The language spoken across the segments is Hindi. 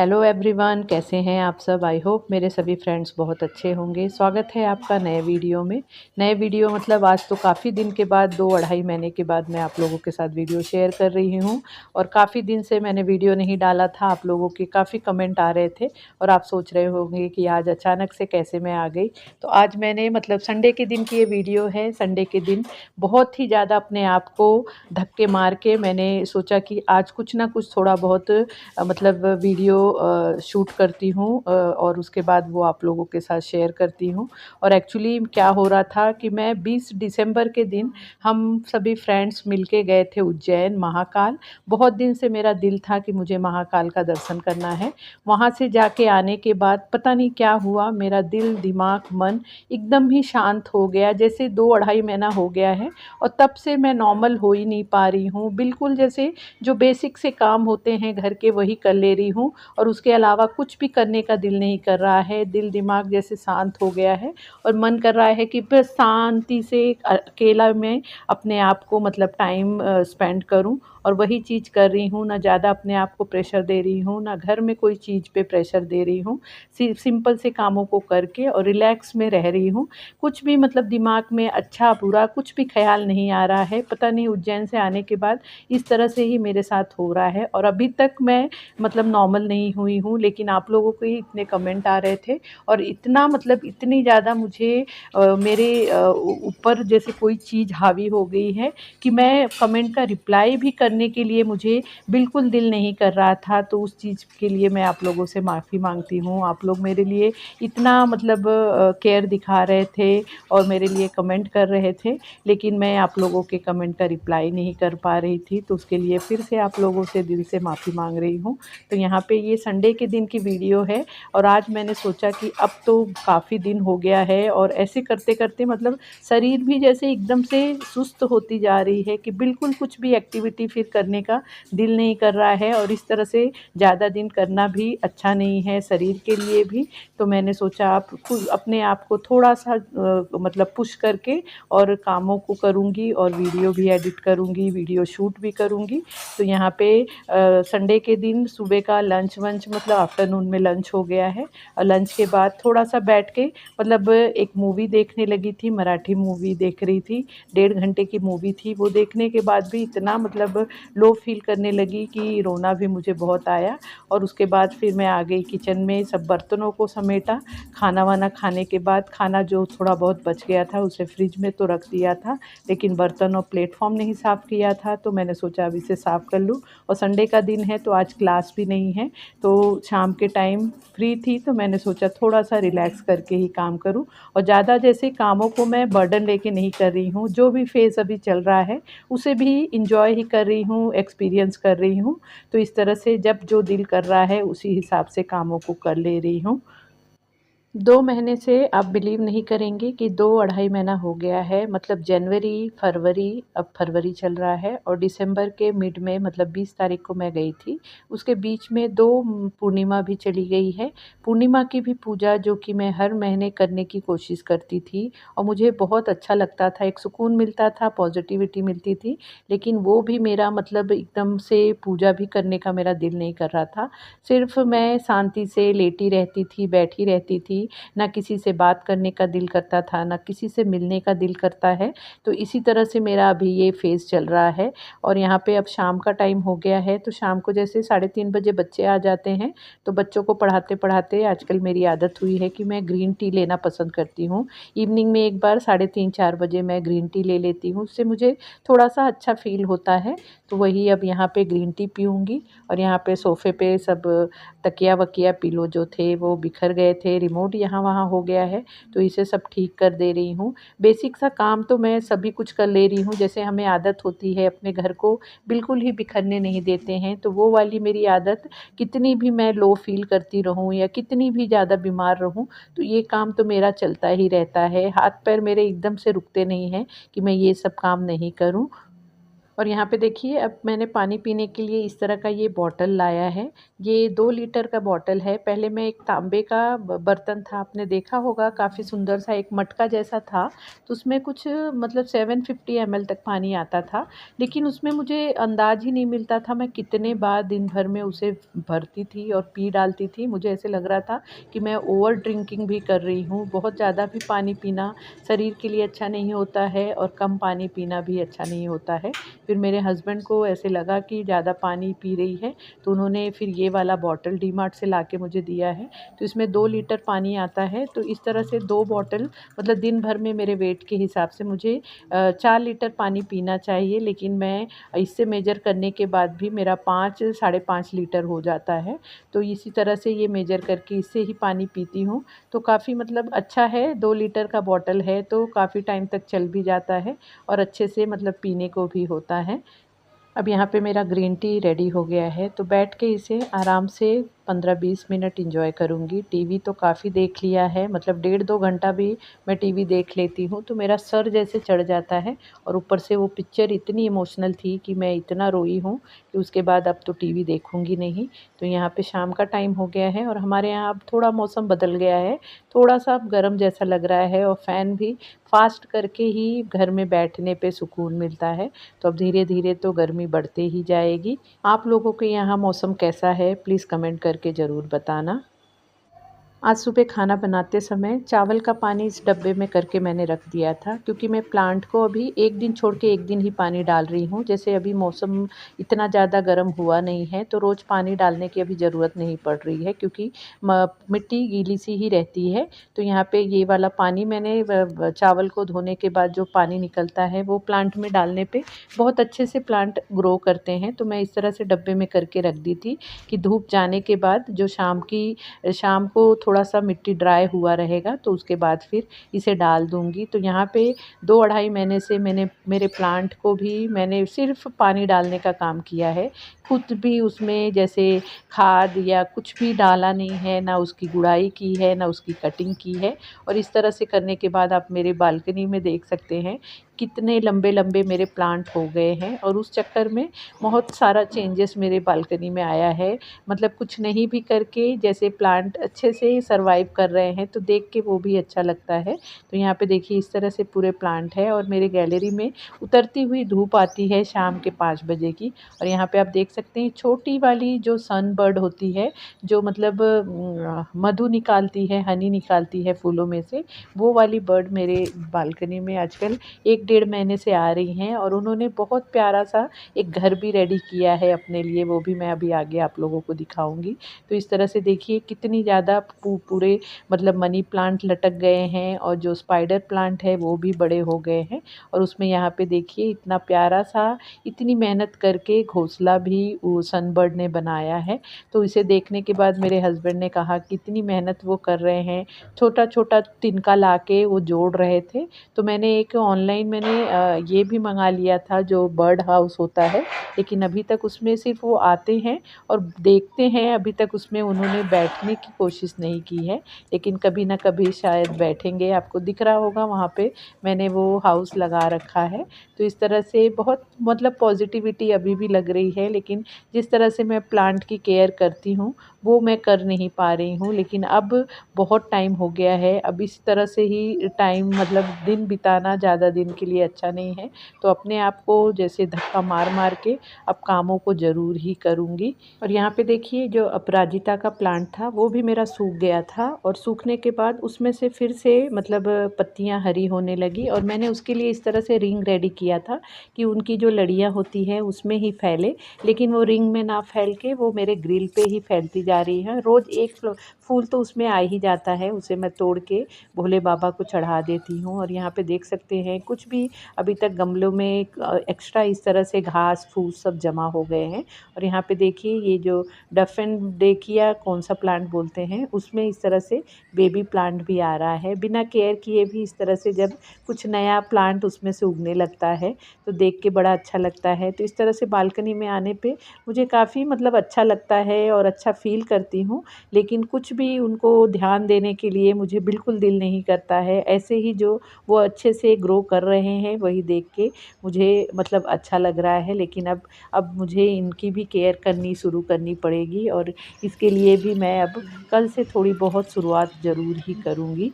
हेलो एवरीवन, कैसे हैं आप सब। आई होप मेरे सभी फ्रेंड्स बहुत अच्छे होंगे। स्वागत है आपका नए वीडियो में। नए वीडियो मतलब आज तो काफ़ी दिन के बाद 2-2.5 महीने के बाद मैं आप लोगों के साथ वीडियो शेयर कर रही हूं। और काफ़ी दिन से मैंने वीडियो नहीं डाला था। आप लोगों के काफ़ी कमेंट आ रहे थे और आप सोच रहे होंगे कि आज अचानक से कैसे मैं आ गई। तो आज मैंने मतलब संडे के दिन की ये वीडियो है। संडे के दिन बहुत ही ज़्यादा अपने आप को धक्के मार के मैंने सोचा कि आज कुछ ना कुछ थोड़ा बहुत मतलब वीडियो शूट करती हूँ और उसके बाद वो आप लोगों के साथ शेयर करती हूँ। और एक्चुअली क्या हो रहा था कि मैं 20 दिसंबर के दिन हम सभी फ्रेंड्स मिलके गए थे उज्जैन महाकाल। बहुत दिन से मेरा दिल था कि मुझे महाकाल का दर्शन करना है। वहाँ से जाके आने के बाद पता नहीं क्या हुआ, मेरा दिल दिमाग मन एकदम ही शांत हो गया, जैसे 2-2.5 महीना हो गया है और तब से मैं नॉर्मल हो ही नहीं पा रही हूँ। बिल्कुल जैसे जो बेसिक से काम होते हैं घर के वही कर ले रही हूँ और उसके अलावा कुछ भी करने का दिल नहीं कर रहा है। दिल दिमाग जैसे शांत हो गया है और मन कर रहा है कि बस शांति से अकेला मैं अपने आप को मतलब टाइम स्पेंड करूँ। और वही चीज़ कर रही हूँ। ना ज़्यादा अपने आप को प्रेशर दे रही हूँ, ना घर में कोई चीज़ पे प्रेशर दे रही हूँ। सिंपल से कामों को करके और रिलैक्स में रह रही हूँ। कुछ भी मतलब दिमाग में अच्छा बुरा कुछ भी ख्याल नहीं आ रहा है। पता नहीं उज्जैन से आने के बाद इस तरह से ही मेरे साथ हो रहा है और अभी तक मैं मतलब नॉर्मल नहीं हुई हूँ। लेकिन आप लोगों के इतने कमेंट आ रहे थे और इतना मतलब इतनी ज़्यादा मुझे मेरे ऊपर जैसे कोई चीज़ हावी हो गई है कि मैं कमेंट का रिप्लाई भी करने के लिए मुझे बिल्कुल दिल नहीं कर रहा था। तो उस चीज़ के लिए मैं आप लोगों से माफ़ी मांगती हूँ। आप लोग मेरे लिए इतना मतलब केयर दिखा रहे थे और मेरे लिए कमेंट कर रहे थे, लेकिन मैं आप लोगों के कमेंट का रिप्लाई नहीं कर पा रही थी। तो उसके लिए फिर से आप लोगों से दिल से माफ़ी मांग रही हूँ। तो यहाँ पे ये संडे के दिन की वीडियो है और आज मैंने सोचा कि अब तो काफ़ी दिन हो गया है और ऐसे करते करते मतलब शरीर भी जैसे एकदम से सुस्त होती जा रही है कि बिल्कुल कुछ भी एक्टिविटी फिर करने का दिल नहीं कर रहा है। और इस तरह से ज़्यादा दिन करना भी अच्छा नहीं है शरीर के लिए भी। तो मैंने सोचा आप अपने आप को थोड़ा सा मतलब पुश करके और कामों को करूँगी और वीडियो भी एडिट करूँगी, वीडियो शूट भी करूँगी। तो यहाँ पे संडे के दिन सुबह का लंच वंच मतलब आफ्टरनून में लंच हो गया है और लंच के बाद थोड़ा सा बैठ के मतलब एक मूवी देखने लगी थी। मराठी मूवी देख रही थी, 1.5 घंटे की मूवी थी। वो देखने के बाद भी इतना मतलब लो फील करने लगी कि रोना भी मुझे बहुत आया। और उसके बाद फिर मैं आ गई किचन में, सब बर्तनों को समेटा। खाना वाना खाने के बाद खाना जो थोड़ा बहुत बच गया था उसे फ्रिज में तो रख दिया था, लेकिन बर्तन और प्लेटफॉर्म नहीं साफ़ किया था। तो मैंने सोचा अब इसे साफ़ कर लूँ। और संडे का दिन है तो आज क्लास भी नहीं है, तो शाम के टाइम फ्री थी तो मैंने सोचा थोड़ा सा रिलैक्स करके ही काम करूं। और ज़्यादा जैसे कामों को मैं बर्डन लेके नहीं कर रही हूँ। जो भी फेज़ अभी चल रहा है उसे भी इंजॉय ही कर रही हूँ, एक्सपीरियंस कर रही हूँ। तो इस तरह से जब जो दिल कर रहा है उसी हिसाब से कामों को कर ले रही हूँ। 2 महीने से आप बिलीव नहीं करेंगे कि 2-2.5 महीना हो गया है। मतलब जनवरी, फरवरी, अब फरवरी चल रहा है और दिसंबर के मिड में मतलब 20 तारीख को मैं गई थी। उसके बीच में 2 पूर्णिमा भी चली गई है। पूर्णिमा की भी पूजा जो कि मैं हर महीने करने की कोशिश करती थी और मुझे बहुत अच्छा लगता था, एक सुकून मिलता था, पॉजिटिविटी मिलती थी। लेकिन वो भी मेरा मतलब एकदम से पूजा भी करने का मेरा दिल नहीं कर रहा था। सिर्फ़ मैं शांति से लेटी रहती थी, बैठी रहती थी। ना किसी से बात करने का दिल करता था, ना किसी से मिलने का दिल करता है। तो इसी तरह से मेरा अभी ये फ़ेज़ चल रहा है। और यहाँ पे अब शाम का टाइम हो गया है तो शाम को जैसे 3:30 बजे बच्चे आ जाते हैं। तो बच्चों को पढ़ाते-पढ़ाते आजकल मेरी आदत हुई है कि मैं ग्रीन टी लेना पसंद करती हूँ। इवनिंग में एक बार 3:30-4 बजे मैं ग्रीन टी ले लेती हूँ, उससे मुझे थोड़ा-सा अच्छा फ़ील होता है। तो वही अब यहाँ पे ग्रीन टी पीऊँगी। और यहाँ पे सोफ़े पे सब तकिया-वकिया पिलो जो थे वो बिखर गए थे, रिमोट यहाँ-वहाँ हो गया है, तो इसे सब ठीक कर दे रही हूँ। बेसिक सा काम तो मैं सभी कुछ कर ले रही हूँ, जैसे हमें आदत होती है अपने घर को बिल्कुल ही बिखरने नहीं देते हैं, तो वो वाली मेरी आदत कितनी भी मैं लो फ़ील करती रहूँ या कितनी भी ज़्यादा बीमार रहूँ, तो ये काम तो मेरा चलता ही रहता है। हाथ-पैर मेरे एकदम से रुकते नहीं हैं कि मैं ये सब काम नहीं करूँ। और यहाँ पे देखिए अब मैंने पानी पीने के लिए इस तरह का ये बॉटल लाया है। ये 2 लीटर का बॉटल है। पहले मैं एक तांबे का बर्तन था, आपने देखा होगा, काफ़ी सुंदर सा एक मटका जैसा था। तो उसमें कुछ मतलब 750 ml तक पानी आता था। लेकिन उसमें मुझे अंदाज़ ही नहीं मिलता था मैं कितने बार दिन भर में उसे भरती थी और पी डालती थी। मुझे ऐसे लग रहा था कि मैं ओवर ड्रिंकिंग भी कर रही हूँ। बहुत ज़्यादा भी पानी पीना शरीर के लिए अच्छा नहीं होता है और कम पानी पीना भी अच्छा नहीं होता है। फिर मेरे हस्बैंड को ऐसे लगा कि ज़्यादा पानी पी रही है, तो उन्होंने फिर ये वाला बॉटल डीमार्ट से लाके मुझे दिया है। तो इसमें 2 लीटर पानी आता है। तो इस तरह से 2 बॉटल मतलब दिन भर में मेरे वेट के हिसाब से मुझे 4 लीटर पानी पीना चाहिए। लेकिन मैं इससे मेजर करने के बाद भी मेरा 5 साढ़े 5 लीटर हो जाता है। तो इसी तरह से ये मेजर करके इससे ही पानी पीती हूँ। तो काफ़ी मतलब अच्छा है, 2 लीटर का बॉटल है तो काफ़ी टाइम तक चल भी जाता है और अच्छे से मतलब पीने को भी होता है। अब यहाँ पे मेरा ग्रीन टी रेडी हो गया है, तो बैठ के इसे आराम से 15-20 मिनट एंजॉय करूँगी। टीवी तो काफ़ी देख लिया है, मतलब 1.5-2 घंटा भी मैं टीवी देख लेती हूँ, तो मेरा सर जैसे चढ़ जाता है। और ऊपर से वो पिक्चर इतनी इमोशनल थी कि मैं इतना रोई हूँ कि उसके बाद अब तो टीवी देखूँगी नहीं। तो यहाँ पे शाम का टाइम हो गया है और हमारे यहाँ अब थोड़ा मौसम बदल गया है, थोड़ा-सा अब गर्म जैसा लग रहा है और फ़ैन भी फ़ास्ट करके ही घर में बैठने पे सुकून मिलता है। तो अब धीरे-धीरे तो गर्मी बढ़ते ही जाएगी। आप लोगों के यहाँ मौसम कैसा है? प्लीज़ कमेंट करके ज़रूर बताना। आज सुबह खाना बनाते समय चावल का पानी इस डब्बे में करके मैंने रख दिया था, क्योंकि मैं प्लांट को अभी 1 दिन छोड़ के 1 दिन ही पानी डाल रही हूँ। जैसे अभी मौसम इतना ज़्यादा गर्म हुआ नहीं है, तो रोज़ पानी डालने की अभी ज़रूरत नहीं पड़ रही है, क्योंकि मिट्टी गीली सी ही रहती है। तो यहाँ पे ये वाला पानी मैंने चावल को धोने के बाद जो पानी निकलता है वो प्लांट में डालने पे बहुत अच्छे से प्लांट ग्रो करते हैं। तो मैं इस तरह से डब्बे में करके रख दी थी कि धूप जाने के बाद जो शाम को थोड़ा-सा मिट्टी ड्राई हुआ रहेगा, तो उसके बाद फिर इसे डाल दूँगी। तो यहाँ पे 2 अढ़ाई महीने से मैंने मेरे प्लांट को भी मैंने सिर्फ़ पानी डालने का काम किया है। खुद भी उसमें जैसे खाद या कुछ भी डाला नहीं है, ना उसकी गुड़ाई की है, ना उसकी कटिंग की है। और इस तरह से करने के बाद आप मेरे बालकनी में देख सकते हैं कितने लंबे-लंबे मेरे प्लांट हो गए हैं और उस चक्कर में बहुत सारा चेंजेस मेरे बालकनी में आया है। मतलब कुछ नहीं भी करके जैसे प्लांट अच्छे से सर्वाइव कर रहे हैं, तो देख के वो भी अच्छा लगता है। तो यहाँ पे देखिए इस तरह से पूरे प्लांट है और मेरे गैलरी में उतरती हुई धूप आती है शाम के 5 बजे की। और यहाँ पे आप देख सकते हैं छोटी वाली जो सन बर्ड होती है, जो मतलब मधु निकालती है, हनी निकालती है फूलों में से, वो वाली बर्ड मेरे बालकनी में आजकल 1 डेढ़ महीने से आ रही हैं और उन्होंने बहुत प्यारा सा एक घर भी रेडी किया है अपने लिए, वो भी मैं अभी आगे आप लोगों को दिखाऊंगी। तो इस तरह से देखिए कितनी ज़्यादा पूरे मतलब मनी प्लांट लटक गए हैं और जो स्पाइडर प्लांट है वो भी बड़े हो गए हैं। और उसमें यहाँ पे देखिए इतना प्यारा सा, इतनी मेहनत करके घोंसला भी वो सनबर्ड ने बनाया है। तो इसे देखने के बाद मेरे हस्बैंड ने कहा कि इतनी मेहनत वो कर रहे हैं, छोटा छोटा तिनका ला के वो जोड़ रहे थे। तो मैंने एक ऑनलाइन ये भी मंगा लिया था जो बर्ड हाउस होता है, लेकिन अभी तक उसमें सिर्फ वो आते हैं और देखते हैं, अभी तक उसमें उन्होंने बैठने की कोशिश नहीं की है। लेकिन कभी ना कभी शायद बैठेंगे, आपको दिख रहा होगा वहाँ पे मैंने वो हाउस लगा रखा है। तो इस तरह से बहुत मतलब पॉजिटिविटी अभी भी लग रही है, लेकिन जिस तरह से मैं प्लांट की केयर करती हूँ वो मैं कर नहीं पा रही हूँ। लेकिन अब बहुत टाइम हो गया है, अब इस तरह से ही टाइम मतलब दिन बिताना ज़्यादा दिन के लिए अच्छा नहीं है। तो अपने आप को जैसे धक्का मार मार के अब कामों को ज़रूर ही करूँगी। और यहाँ पे देखिए जो अपराजिता का प्लांट था वो भी मेरा सूख गया था और सूखने के बाद उसमें से फिर से मतलब पत्तियाँ हरी होने लगी और मैंने उसके लिए इस तरह से रिंग रेडी किया था कि उनकी जो लड़ियाँ होती हैं उसमें ही फैले, लेकिन वो रिंग में ना फैल के वो मेरे ग्रिल पे ही फैलती जा रही है। रोज़ एक फूल तो उसमें आ ही जाता है, उसे मैं तोड़ के भोले बाबा को चढ़ा देती हूँ। और यहाँ पे देख सकते हैं कुछ भी अभी तक गमलों में एक्स्ट्रा इस तरह से घास फूस सब जमा हो गए हैं। और यहाँ पे देखिए ये जो डफेनडेकिया कौन सा प्लांट बोलते हैं, उसमें इस तरह से बेबी प्लांट भी आ रहा है। बिना केयर किए भी इस तरह से जब कुछ नया प्लांट उसमें से उगने लगता है तो देख के बड़ा अच्छा लगता है। तो इस तरह से बालकनी में आने पे मुझे काफ़ी मतलब अच्छा लगता है और अच्छा फ़ील करती हूँ। लेकिन कुछ भी उनको ध्यान देने के लिए मुझे बिल्कुल दिल नहीं करता है। ऐसे ही जो वो अच्छे से ग्रो कर रहे रहे हैं वही देख के मुझे मतलब अच्छा लग रहा है। लेकिन अब मुझे इनकी भी केयर करनी शुरू करनी पड़ेगी और इसके लिए भी मैं अब कल से थोड़ी बहुत शुरुआत ज़रूर ही करूँगी।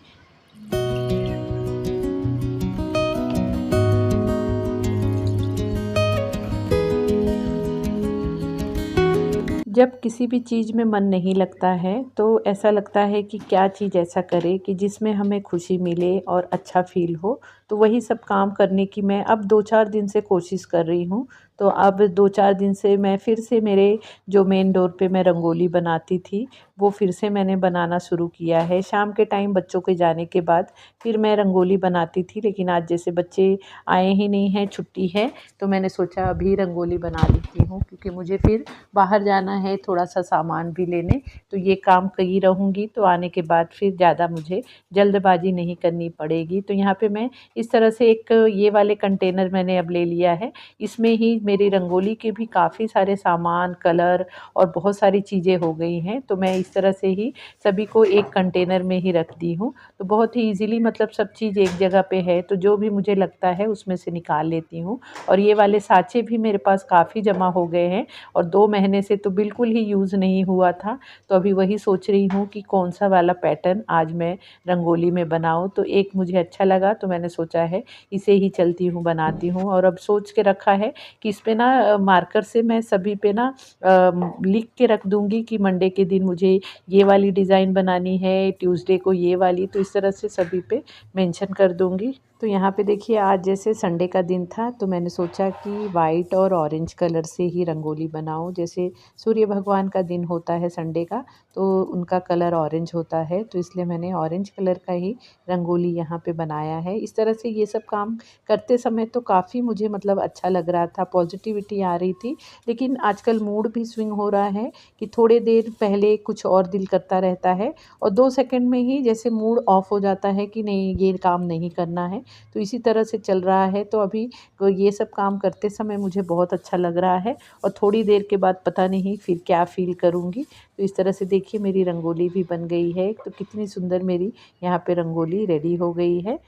जब किसी भी चीज़ में मन नहीं लगता है तो ऐसा लगता है कि क्या चीज़ ऐसा करें कि जिसमें हमें खुशी मिले और अच्छा फ़ील हो। तो वही सब काम करने की मैं अब 2-4 दिन से कोशिश कर रही हूँ। तो अब 2-4 दिन से मैं फिर से मेरे जो मेन डोर पे मैं रंगोली बनाती थी, वो फिर से मैंने बनाना शुरू किया है। शाम के टाइम बच्चों के जाने के बाद फिर मैं रंगोली बनाती थी, लेकिन आज जैसे बच्चे आए ही नहीं हैं, छुट्टी है, तो मैंने सोचा अभी रंगोली बना लेती हूँ, क्योंकि मुझे फिर बाहर जाना है थोड़ा-सा सामान भी लेने, तो ये काम करी रहूँगी तो आने के बाद फिर ज़्यादा मुझे जल्दबाज़ी नहीं करनी पड़ेगी। तो यहाँ पे मैं इस तरह से एक ये वाले कंटेनर मैंने अब ले लिया है। इसमें ही मेरी रंगोली के भी काफ़ी सारे सामान, कलर और बहुत सारी चीज़ें हो गई हैं। तो मैं इस तरह से ही सभी को एक कंटेनर में ही रख दी हूँ। तो बहुत ही ईज़िली मतलब सब चीज़ एक जगह पे है, तो जो भी मुझे लगता है उसमें से निकाल लेती हूँ। और ये वाले साँचे भी मेरे पास काफ़ी जमा हो गए हैं और 2 महीने से तो बिल्कुल ही यूज़ नहीं हुआ था। तो अभी वही सोच रही हूँ कि कौन-सा वाला पैटर्न आज मैं रंगोली में बनाऊँ। तो एक मुझे अच्छा लगा तो मैंने सोचा है इसे ही चलती हूँ बनाती हूँ। और अब सोच के रखा है कि इस पे ना मार्कर से मैं सभी पे ना लिख के रख दूँगी कि मंडे के दिन मुझे ये वाली डिज़ाइन बनानी है, ट्यूसडे को ये वाली, तो इस तरह से सभी पे मेंशन कर दूँगी। तो यहाँ पे देखिए आज जैसे संडे का दिन था तो मैंने सोचा कि वाइट और ऑरेंज कलर से ही रंगोली बनाऊँ। जैसे सूर्य भगवान का दिन होता है संडे का, तो उनका कलर ऑरेंज होता है, तो इसलिए मैंने ऑरेंज कलर का ही रंगोली यहाँ पे बनाया है। इस तरह से ये सब काम करते समय तो काफ़ी मुझे मतलब अच्छा लग रहा था, पॉजिटिविटी आ रही थी। लेकिन आजकल मूड भी स्विंग हो रहा है कि थोड़ी देर पहले कुछ और दिल करता रहता है और 2 सेकंड में ही जैसे मूड ऑफ हो जाता है कि नहीं ये काम नहीं करना है। तो इसी तरह से चल रहा है। तो अभी ये सब काम करते समय मुझे बहुत अच्छा लग रहा है और थोड़ी देर के बाद पता नहीं फिर क्या फ़ील करूँगी। तो इस तरह से देखिए मेरी रंगोली भी बन गई है। तो कितनी सुंदर मेरी यहाँ पे रंगोली रेडी हो गई है।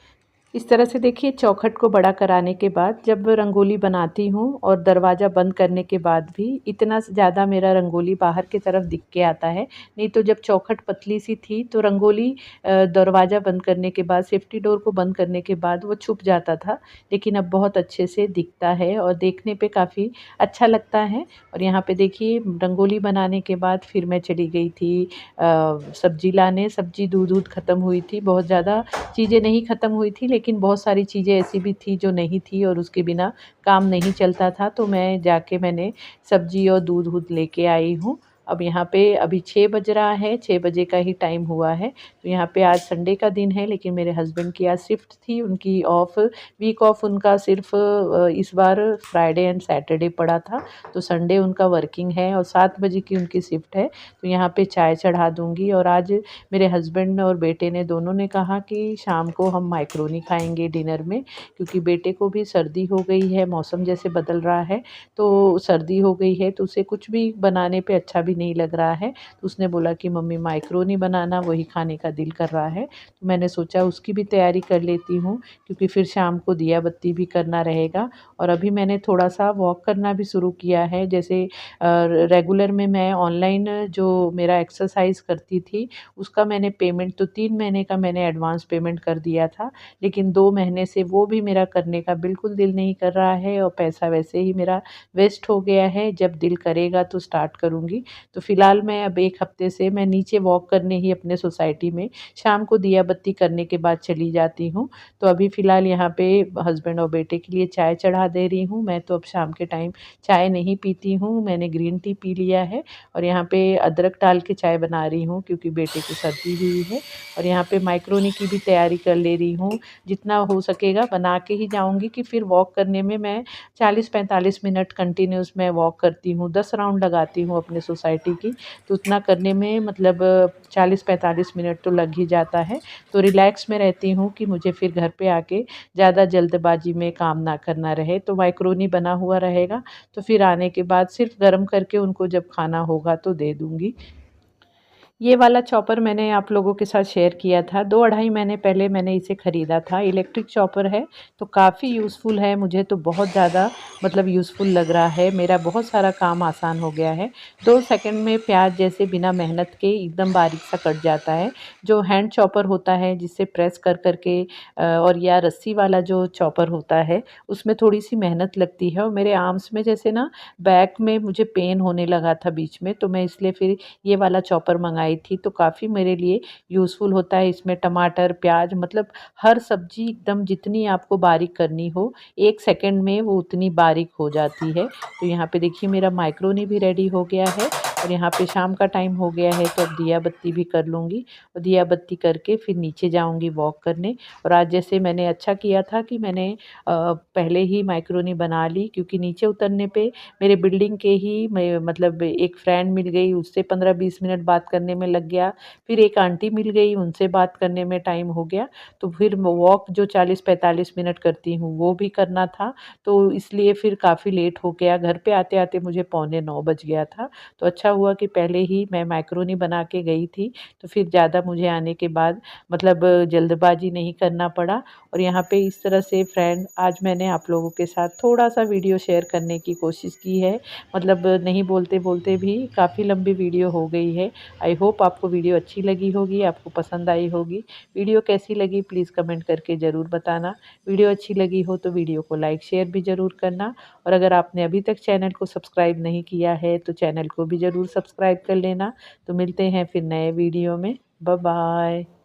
इस तरह से देखिए चौखट को बड़ा कराने के बाद जब रंगोली बनाती हूँ और दरवाज़ा बंद करने के बाद भी इतना ज़्यादा मेरा रंगोली बाहर की तरफ दिख के आता है। नहीं तो जब चौखट पतली सी थी तो रंगोली दरवाज़ा बंद करने के बाद, सेफ्टी डोर को बंद करने के बाद वो छुप जाता था। लेकिन अब बहुत अच्छे से दिखता है और देखने पे काफ़ी अच्छा लगता है। और यहाँ पे देखिए रंगोली बनाने के बाद फिर मैं चली गई थी सब्ज़ी लाने। सब्ज़ी दूध ख़त्म हुई थी, बहुत ज़्यादा चीज़ें नहीं ख़त्म हुई थी, लेकिन बहुत सारी चीज़ें ऐसी भी थी जो नहीं थी और उसके बिना काम नहीं चलता था। तो मैं जाके मैंने सब्ज़ी और दूध लेके आई हूँ। अब यहाँ पे अभी 6 बज रहा है, 6 बजे का ही टाइम हुआ है। तो यहाँ पे आज संडे का दिन है, लेकिन मेरे हस्बैंड की आज शिफ्ट थी, उनकी वीक ऑफ उनका सिर्फ़ इस बार फ्राइडे एंड सैटरडे पड़ा था। तो संडे उनका वर्किंग है और 7 बजे की उनकी शिफ्ट है। तो यहाँ पे चाय चढ़ा दूँगी। और आज मेरे हस्बैंड और बेटे ने दोनों ने कहा कि शाम को हम माइक्रोनी खाएंगे डिनर में, क्योंकि बेटे को भी सर्दी हो गई है, मौसम जैसे बदल रहा है तो सर्दी हो गई है, तो उसे कुछ भी बनाने पे अच्छा भी नहीं लग रहा है। तो उसने बोला कि मम्मी माइक्रोनी बनाना, वही खाने का दिल कर रहा है। तो मैंने सोचा उसकी भी तैयारी कर लेती हूँ, क्योंकि फिर शाम को दिया बत्ती भी करना रहेगा। और अभी मैंने थोड़ा सा वॉक करना भी शुरू किया है। जैसे रेगुलर में मैं ऑनलाइन जो मेरा एक्सरसाइज करती थी उसका मैंने पेमेंट तो 3 महीने का मैंने एडवांस पेमेंट कर दिया था, लेकिन 2 महीने से वो भी मेरा करने का बिल्कुल दिल नहीं कर रहा है और पैसा वैसे ही मेरा वेस्ट हो गया है। जब दिल करेगा तो स्टार्ट करूँगी। तो फ़िलहाल मैं अब 1 हफ़्ते से मैं नीचे वॉक करने ही अपने सोसाइटी में शाम को दिया बत्ती करने के बाद चली जाती हूँ। तो अभी फ़िलहाल यहाँ पे हस्बैंड और बेटे के लिए चाय चढ़ा दे रही हूँ। मैं तो अब शाम के टाइम चाय नहीं पीती हूँ, मैंने ग्रीन टी पी लिया है और यहाँ पे अदरक डाल के चाय बना रही हूँ, क्योंकि बेटे को सर्दी हुई है। और यहाँ पे माइक्रोनी की भी तैयारी कर ले रही हूँ, जितना हो सकेगा बना के ही जाऊँगी कि फिर वॉक करने में मैं 40-45 मिनट कंटिन्यूस मैं वॉक करती हूँ, 10 राउंड लगाती हूँ अपने सोसाइटी की। तो उतना करने में मतलब 40-45 मिनट तो लग ही जाता है। तो रिलैक्स में रहती हूँ कि मुझे फिर घर पे आके ज़्यादा जल्दबाजी में काम ना करना रहे। तो माइक्रोनी बना हुआ रहेगा, तो फिर आने के बाद सिर्फ गर्म करके उनको जब खाना होगा तो दे दूँगी। ये वाला चॉपर मैंने आप लोगों के साथ शेयर किया था, 2 महीने पहले मैंने इसे ख़रीदा था। इलेक्ट्रिक चॉपर है तो काफ़ी यूज़फुल है, मुझे तो बहुत ज़्यादा मतलब यूज़फुल लग रहा है। मेरा बहुत सारा काम आसान हो गया है। 2 सेकंड में प्याज जैसे बिना मेहनत के एकदम बारीक सा कट जाता है। जो हैंड चॉपर होता है जिससे प्रेस कर के और या रस्सी वाला जो चॉपर होता है उसमें थोड़ी-सी मेहनत लगती है और मेरे आर्म्स में जैसे ना बैक में मुझे पेन होने लगा था बीच में, तो मैं इसलिए फिर ये वाला चॉपर मंगाई थी। तो काफ़ी मेरे लिए यूज़फुल होता है। इसमें टमाटर, प्याज मतलब हर सब्ज़ी एकदम जितनी आपको बारीक करनी हो 1 सेकंड में वो उतनी बारीक हो जाती है। तो यहाँ पे देखिए मेरा माइक्रोनी भी रेडी हो गया है और यहाँ पे शाम का टाइम हो गया है तो अब दिया बत्ती भी कर लूँगी और दिया बत्ती करके फिर नीचे जाऊँगी वॉक करने। और आज जैसे मैंने अच्छा किया था कि मैंने पहले ही माइक्रोनी बना ली, क्योंकि नीचे उतरने पे मेरे बिल्डिंग के ही मैं मतलब एक फ्रेंड मिल गई, उससे 15-20 मिनट बात करने में लग गया। फिर एक आंटी मिल गई, उनसे बात करने में टाइम हो गया। तो फिर वॉक जो 40-45 मिनट करती हूँ वो भी करना था, तो इसलिए फिर काफ़ी लेट हो गया। घर पे आते-आते मुझे पौने 9 बज गया था। तो अच्छा हुआ कि पहले ही मैं मैक्रोनी बना के गई थी, तो फिर ज़्यादा मुझे आने के बाद मतलब जल्दबाजी नहीं करना पड़ा। और यहाँ पे इस तरह से फ्रेंड आज मैंने आप लोगों के साथ थोड़ा-सा वीडियो शेयर करने की कोशिश की है। मतलब नहीं बोलते-बोलते भी काफ़ी लंबी वीडियो हो गई है। आई होप आपको वीडियो अच्छी लगी होगी, आपको पसंद आई होगी। वीडियो कैसी लगी प्लीज़ कमेंट करके ज़रूर बताना। वीडियो अच्छी लगी हो तो वीडियो को लाइक शेयर भी ज़रूर करना और अगर आपने अभी तक चैनल को सब्सक्राइब नहीं किया है तो चैनल को भी ज़रूर सब्सक्राइब कर लेना। तो मिलते हैं फिर नए वीडियो में। Bye bye.